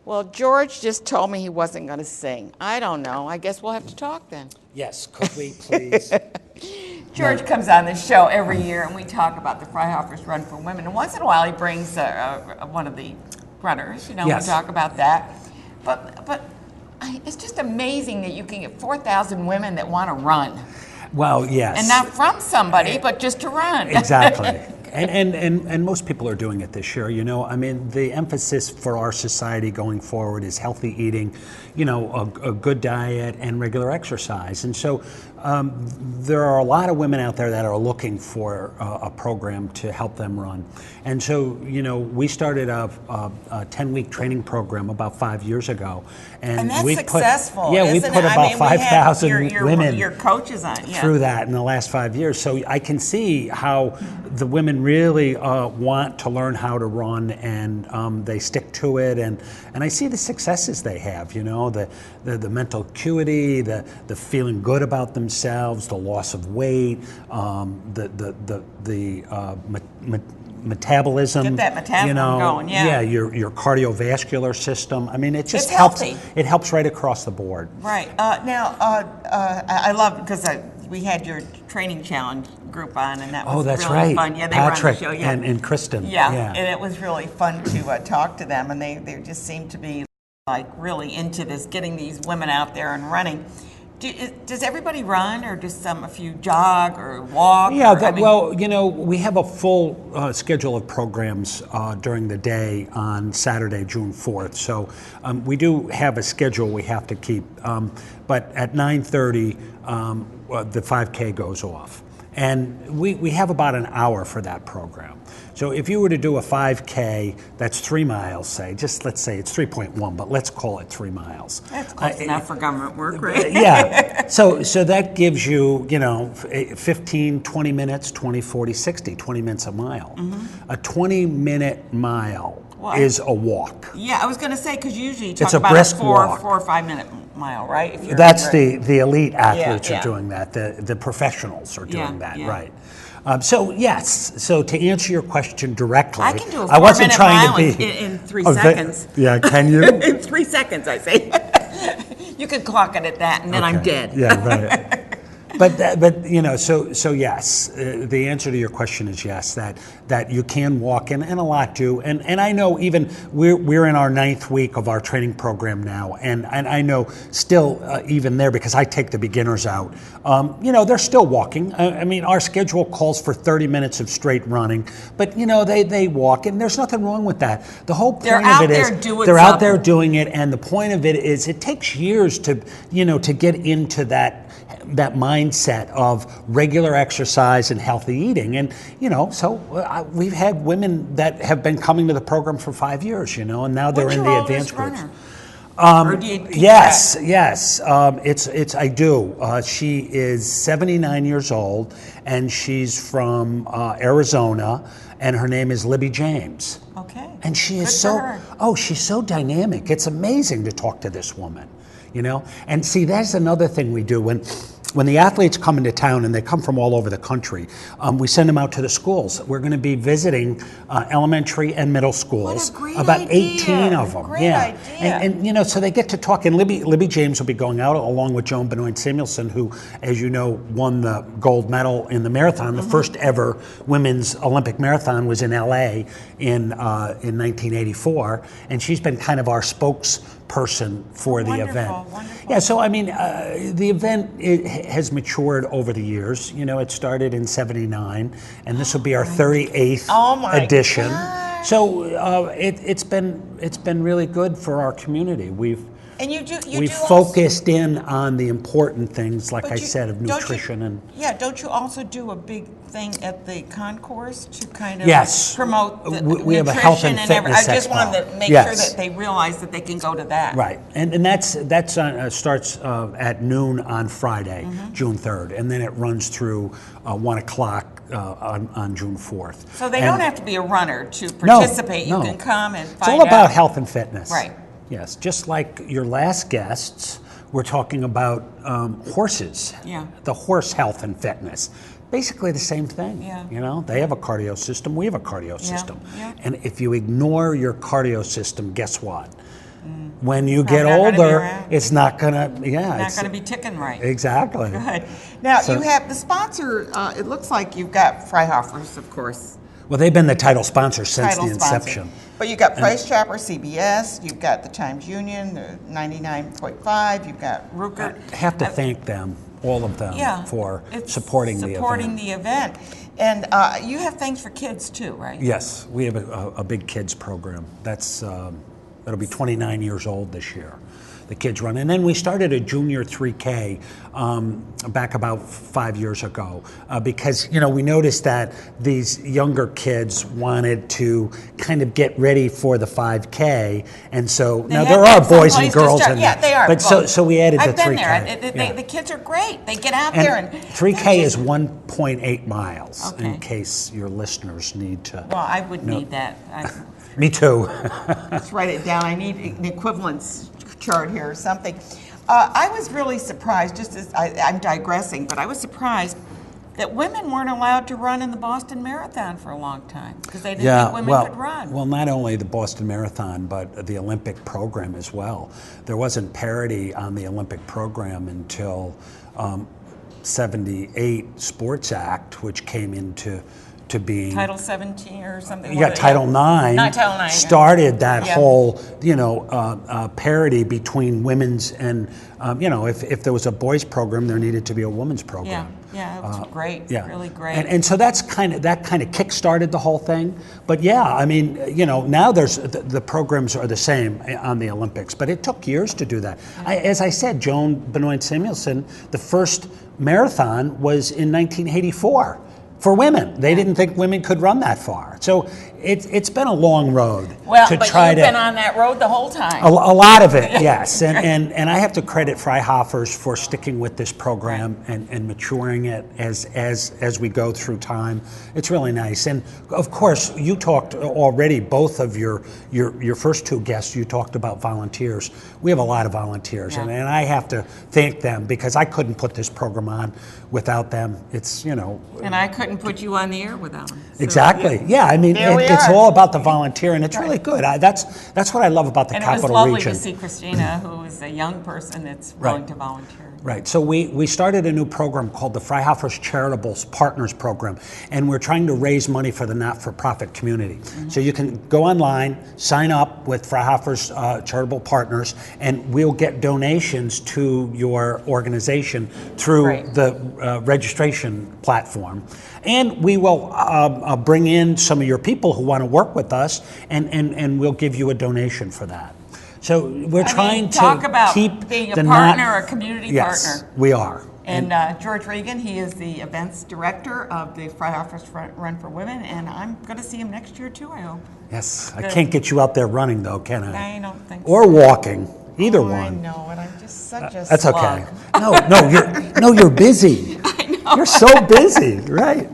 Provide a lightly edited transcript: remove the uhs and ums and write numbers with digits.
Well, George just told me he wasn't going to sing. I don't know. I guess we'll have to talk then. Yes, could we please? George comes on this show every year, and we talk about the Freihofer's Run for Women. And once in a while, he brings one of the runners. Yes. We talk about that. But it's just amazing that you can get 4,000 women that want to run. Well, yes. And not from somebody, but just to run. Exactly. And most people are doing it this year. I mean, the emphasis for our society going forward is healthy eating, a good diet and regular exercise. And so there are a lot of women out there that are looking for a program to help them run. And so, we started a 10-week training program about 5 years ago. And that's successful. We put about 5,000 women your coaches on through that in the last 5 years. So I can see how the women really want to learn how to run, and they stick to it. And I see the successes they have. The mental acuity, the feeling good about themselves, the loss of weight, the metabolism. Get that metabolism going, yeah. Yeah, your cardiovascular system. I mean, it just it's helps. Healthy. It helps right across the board. Right. I love, because we had your training challenge group on, and that was that's really right. fun. Yeah, they Patrick were on the show. Yeah. and Kristen. Yeah, and it was really fun to talk to them, and they just seemed to be like really into this, getting these women out there and running. Does everybody run, or just a few jog or walk? Yeah, we have a full schedule of programs during the day on Saturday, June 4th. So we do have a schedule we have to keep. But at 9:30, the 5K goes off. And we have about an hour for that program. So if you were to do a 5K, that's 3 miles, say, let's say it's 3.1, but let's call it 3 miles. That's close enough for government work, right? Yeah. So that gives you, 15, 20 minutes, 20, 40, 60, 20 minutes a mile. Mm-hmm. A 20-minute mile is a walk. Yeah, I was going to say, because usually you it's talk about brisk a 4 walk. or 5 minute mile, right? That's the elite athletes are doing that. The professionals are doing that, right? So yes. So to answer your question directly, I can do a 4 I wasn't minute trying mile to be in 3 seconds. Yeah, can you? In 3 seconds, I say. You could clock it at that, and then I'm dead. Yeah, right. But so yes, the answer to your question is yes, that you can walk, and a lot do, and I know even we're in our 9th week of our training program now, and I know still even there, because I take the beginners out, they're still walking. I mean, our schedule calls for 30 minutes of straight running, but they walk, and there's nothing wrong with that. The whole point of it is they're out there doing it, and the point of it is it takes years to get into that mindset of regular exercise and healthy eating. And, so we've had women that have been coming to the program for 5 years, and now they're in the advanced groups. Yes. I do. She is 79 years old, and she's from Arizona, and her name is Libby James. Okay. And she is she's so dynamic. It's amazing to talk to this woman. And see, that's another thing we do when the athletes come into town, and they come from all over the country. We send them out to the schools. We're going to be visiting elementary and middle schools. What a great about idea. 18 of them. Great idea. And so they get to talk. And Libby James will be going out along with Joan Benoit Samuelson, who, as you know, won the gold medal in the marathon. Mm-hmm. The first ever women's Olympic marathon was in LA in 1984, and she's been kind of our spokesperson for the event. Wonderful. Yeah, so I mean, the event has matured over the years. It started in '79, and this will be our 38th edition. Gosh. So it's been really good for our community. We've focused in on the important things, like I said, of nutrition and. Yeah, don't you also do a big thing at the concourse to kind of promote the we have a health and fitness I just wanted to make sure that they realize that they can go to that. Right, and that's starts at noon on Friday, June 3rd, and then it runs through 1 o'clock on June 4th. So they don't have to be a runner to participate. No. You can come and find out. It's all about health and fitness. Right. Yes, just like your last guests, we're talking about horses. Yeah. The horse health and fitness. Basically the same thing. Yeah. They have a cardio system, we have a cardio system. Yeah. And if you ignore your cardio system, guess what? When you Probably get not gonna be older, around. it's not gonna. Yeah, Not it's going to be ticking right. exactly. Good. Now, So- you have the sponsor, it looks like you've got Freihofer's, of course, Well, they've been the title sponsor since title the sponsor. inception. But you've got Price Chopper, CBS, you've got the Times Union, the 99.5, you've got Rupert. I have to thank them, all of them, Yeah, for it's supporting the event. the event. And you have things for kids too, right? Yes, we have a big kids program. That's it'll be 29 years old this year. The kids run, and then we started a junior 3K back about 5 years ago because we noticed that these younger kids wanted to kind of get ready for the 5K, and so now there are boys and girls in there. Yeah, they are. But so we added the 3K. I've been there. The kids are great. They get out there and 3K is 1.8 miles. Okay. In case your listeners need to. Well, I would need that. Me too. Let's write it down. I need an equivalence chart here or something. I was really surprised, just as I'm digressing, but I was surprised that women weren't allowed to run in the Boston Marathon for a long time because they didn't think women could run. Well, not only the Boston Marathon, but the Olympic program as well. There wasn't parity on the Olympic program until 78 Sports Act, which came into being. Title 17 or something. Yeah, Title IX. Not Title IX. Started that whole, parity between women's and, if there was a boys program, there needed to be a women's program. Yeah, it was great. Yeah. Really great. And so that kind of kick-started the whole thing. But yeah, I mean, now there's the programs are the same on the Olympics, but it took years to do that. As I said, Joan Benoit Samuelson, the first marathon was in 1984. For women, they didn't think women could run that far. So it's been a long road Well, to but try you've to. been on that road the whole time. A lot of it, yes, and I have to credit Freihofer's for sticking with this program and maturing it as we go through time. It's really nice, and of course, you talked already. Both of your first two guests, you talked about volunteers. We have a lot of volunteers, and I have to thank them because I couldn't put this program on without them. It's And I couldn't put you on the air without them. So, exactly. Yeah, I mean, There we it's are. all about the volunteer, and it's really good. That's what I love about the And it was Capital lovely Region. to see Christina, who is a young person that's willing to volunteer. Right. So we started a new program called the Freihofer's Charitable Partners Program, and we're trying to raise money for the not-for-profit community. So you can go online, sign up with Freihofer's Charitable Partners, and we'll get donations to your organization through the registration platform. And we will bring in some of your people who want to work with us, and we'll give you a donation for that. So we're trying to talk about keep being a the partner, a community yes, partner. we are. And George Regan, he is the events director of the Freihofer's Run for Women, and I'm going to see him next year too, I hope. Yes, I can't get you out there running though, can I? I don't think so. Or walking, either one. I know, and I'm just such a That's slug. okay. No, you're busy. I know. You're so busy, right?